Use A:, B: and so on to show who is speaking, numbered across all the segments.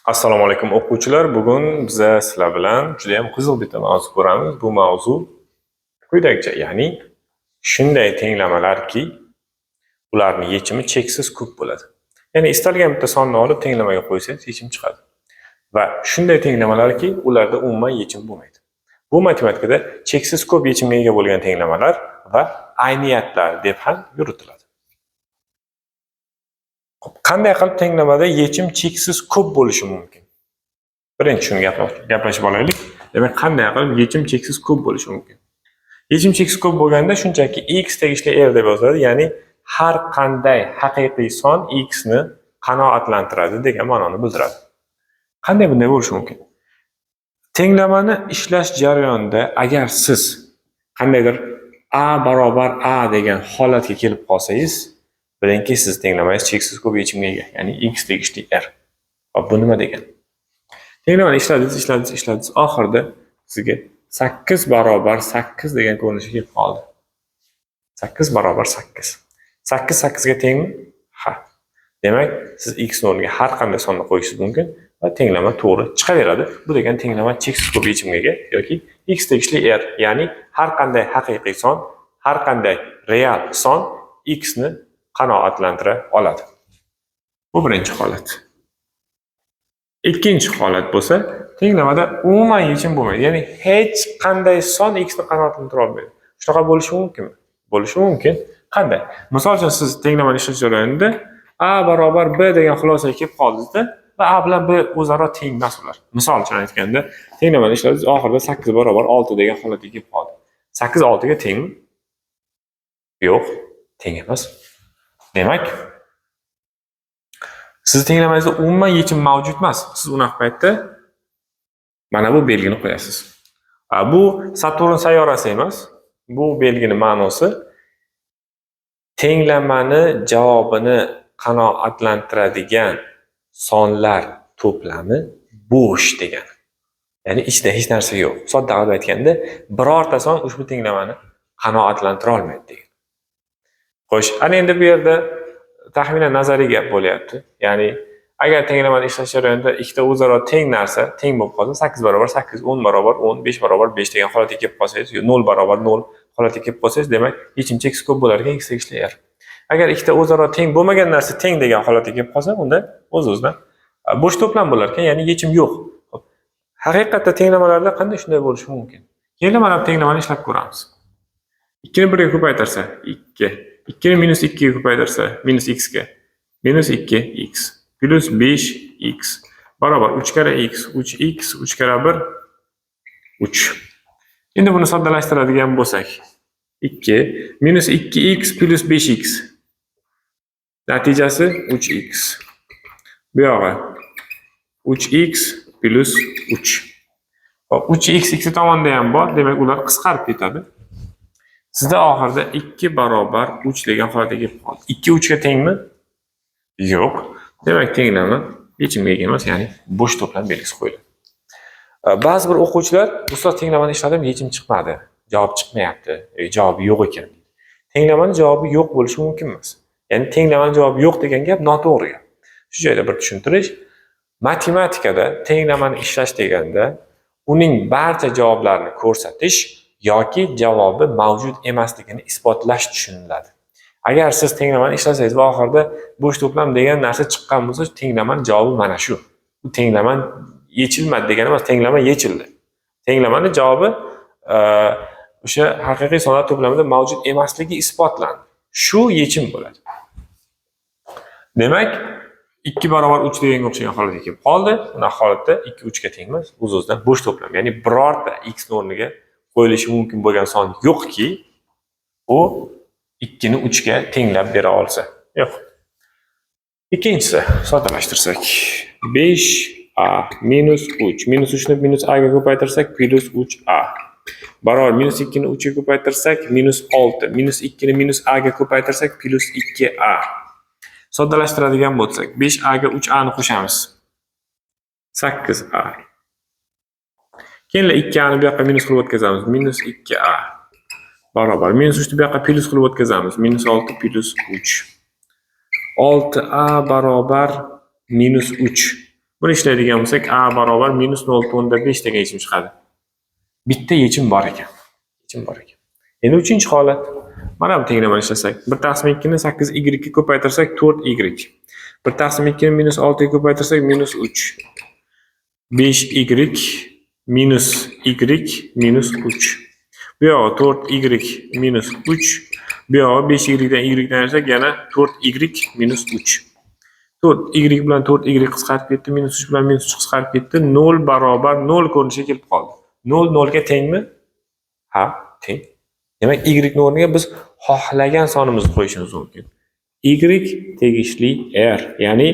A: Assalomu alaykum o'quvchilar. Bugun biz sizlar bilan juda ham qiziq bitta mavzu ko'ramiz. Bu mavzu quyidagicha, ya'ni shunday tenglamalarki, ularning yechimi cheksiz ko'p bo'ladi. Ya'ni istalgan bitta sonni olib tenglamaga qo'ysangiz yechim chiqadi. Va shunday tenglamalarki, ularda umuman yechim bo'lmaydi. Bu matematikada cheksiz ko'p yechimga ega bo'lgan tenglamalar va ayniyatlar deb ham yuritiladi. Qanday qilib tenglamada yechim cheksiz ko'p bo'lishi mumkin? Birinchi shuni gaplashib olaylik. Demak, qanday qilib yechim cheksiz ko'p bo'lishi mumkin? Yechim cheksiz ko'p bo'lganda shunchaki x tegishli r deb yoziladi, ya'ni har qanday haqiqiy son x ni qanoatlantiradi degan ma'noni bildiradi. Qanday bunday bo'lishi mumkin? Tenglamani ishlash jarayonida agar siz qandaydir a barobar a degan holatga kelib qolsangiz, bilingki siz tenglamangiz cheksiz ko'p yechimga ega, ya'ni x tegishli r. Bu nima degani? Tenglamani ishladingiz, oxirida sizga 8 barobar 8 degan ko'rinishga kelib qoldi. 8 barobar 8. 8 8 ga tengmi? Ha. Demak, siz x o'rniga har qanday sonni qo'yishingiz mumkin va tenglama to'g'ri chiqaveradi. Bu degan tenglama cheksiz ko'p yechimga ega yoki x tegishli r, ya'ni har qanday haqiqiy son, har qanday real son x ni qanoatlantira oladi. Bu birinchi holat. Ikkinchi holat bo'lsa, tenglamada umuman yechim bo'lmaydi. Ya'ni hech qanday son x ni qanoatlantira olmaydi. Shunaqa bo'lishi mumkinmi? Bo'lishi mumkin. Qanday? Misol uchun siz tenglamani ishlash jarayonida a barobar b degan xulosaga kelib qoldingizda va a bilan b o'zaro teng emas ular. Misol uchun aytganda, tenglamani ishladingiz, oxirida 8 barobar 6 degan holatga kelib qoldi. 8 6 ga tengmi? Yo'q, teng emas. Demak, siz tenglamangizda umuman yechim mavjud emas. Siz unaqa paytda mana bu belgini qo'yasiz. Bu Saturn sayyorasi emas. Bu belgini ma'nosi tenglamani javobini qanoatlantiradigan sonlar to'plami bo'sh degani. Ya'ni ichida hech narsa yo'q. Sodda qilib aytganda, birorta son ushbu tenglamani qanoatlantira olmaydi degan. Xo'sh, ana endi bu yerda taxminan nazariy gap bo'lyapti. Ya'ni agar tenglamani ishlash jarayonida ikkita o'zaro teng narsa teng bo'lib qolsa, 8 barobar 8, 10 barobar 10, 5 barobar 5 degan holatga kelib qolsangiz, 0 barobar 0 holatga kelib qolsangiz, demak, yechim cheksiz ko'p bo'lar ekan x tegishli r. Agar ikkita o'zaro teng bo'lmagan narsa teng degan holatga kelib qolsa, unda o'z-o'zidan bo'sh to'plam bo'lar ekan, ya'ni yechim yo'q. Haqiqatda tenglamalarda qanday shunday bo'lishi mumkin? Keyin mana bu tenglamani ishlab ko'ramiz. 2 ni 1 ga ko'paytirsa 2, 2 ni minus 2 ga ko'paytirsa minus x ga minus 2x plus 5x barobar 3 kara x, 3x, 3 kara 1 3. Endi buni soddalashtiradigan bo'lsak, 2 minus 2x plus 5x natijasi 3x. Bu yog'i 3x plus 3. Hop, 3x ikki tomonda ham bor, demak ular qisqarib ketadi. Sizda oxirida 2 barobar 3 degan holatga kelib qoldi. 2 3 ga tengmi? Yo'q. Demak, tenglama yechimga ega emas, ya'ni bo'sh to'plam belgisi qo'yiladi. Ba'zi bir o'quvchilar ustoz tenglamani ishladim, yechim chiqmadi, javob chiqmayapti, javobi yo'q ekan. Tenglamani javobi yo'q bo'lishi mumkin emas. Ya'ni tenglamani javobi yo'q degan gap noto'g'ri gap. Shu joyda bir tushuntirish. Matematikada tenglamani ishlash deganda uning barcha javoblarini ko'rsatish yoki javobi mavjud emasligini isbotlash tushuniladi. Agar siz tenglamani ishlasangiz va oxirida bo'sh to'plam degan narsa chiqqan bo'lsa, tenglamani javobi mana shu. Bu tenglama yechilmadi degani emas, tenglama yechildi. Tenglamani javobi o'sha haqiqiy sonlar to'plamida mavjud emasligi isbotlandi. Shu yechim bo'ladi. Demak, 2 barobar 3 deganga o'xshagan holatga kelib qoldi. Buni holatda 2 3 ga teng emas, o'z-o'zidan bo'sh to'plam. Ya'ni birorta x o'rniga qo'yilishi mumkin bo'lgan son yo'qki, u 2 ni 3 ga tenglab bera olsa. Yo'q. Ikkinchisi, soddalashtirsak, 5a minus 3. Minus 3 ni minus a ga ko'paytirsak, plus 3a. Barobar minus 2 ni 3 ga ko'paytirsak, minus 6. Minus 2 ni minus a ga ko'paytirsak, plus 2a. Soddalashtiradigan bo'lsak, 5a ga 3a ni qo'shamiz. 8a. Keyin 2a ni bu yoqqa minus qilib o'tkazamiz. Minus 2a. Barobar minus 3 ni bu yoqqa plus qilib o'tkazamiz. Minus 6 plus 3. 6a barobar minus 3. Buni ishlaydigan bo'lsak, a barobar -0.5 degan yechim chiqadi. Bitta yechim bor ekan. Endi 3-holat. Mana bu tenglamani ishlasak, 1/2 ni 8y ga ko'paytirsak 4y. 1/2 ni -6 ga ko'paytirsak -3. 5y -y -3. Bu yoq 4y -3. Bu yoq 5y dan y dan ayirsak yana 4y -3. 4y bilan 4y qisqarib ketdi, -3 bilan -3 qisqarib ketdi. 0 barobar 0 ko'rinishiga kelib qoldi. 0 0 ga tengmi? Ha, teng. Demak, y ning o'rniga biz xohlagan sonimizni qo'yishimiz mumkin. Y tegishli r, ya'ni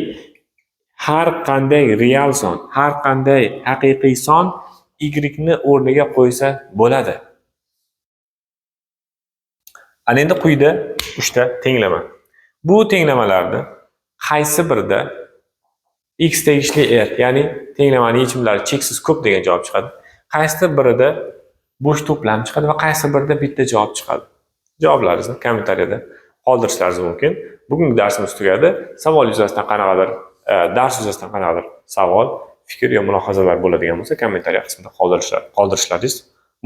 A: har qanday real son, har qanday haqiqiy son y ni o'rniga qo'ysa bo'ladi. Ana endi quyida 3 ta tenglama. Bu tenglamalarni qaysi birida x tegishli r, ya'ni tenglamaning yechimlari cheksiz ko'p degan javob chiqadi. Qaysi birida bo'sh to'plam chiqadi va qaysi birida bitta javob chiqadi. Javoblaringizni kommentariyada qoldirishlaringiz mumkin. Bugungi darsimiz tugadi. Savol yuzasidan qanaqadir, dars yuzasidan qanaqadir savol, fikr yoki mulohazalar bo'ladigan bo'lsa, kommentariya qismida qoldirishlaringiz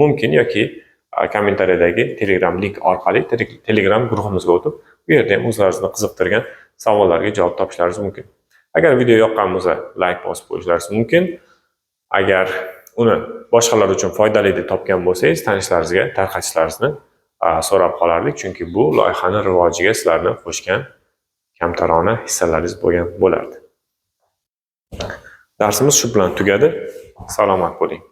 A: mumkin yoki kommentariyadagi Telegram link orqali Telegram guruhimizga o'tib, bu yerda ham o'zlaringizni qiziqtirgan savollarga javob topishlaringiz mumkin. Agar video yoqqan bo'lsa, like bosib qo'yishlaringiz mumkin. Agar uni boshqalar uchun foydali deb topgan bo'lsangiz, tanishlaringizga tarqatishlaringizni so'rab qolardik, chunki bu loyihaning rivojiga sizlarni qo'shgan kamtarona hissalaringiz bo'lgan bo'lardi. Darsimiz shu bilan tugadi. Salomat bo'ling.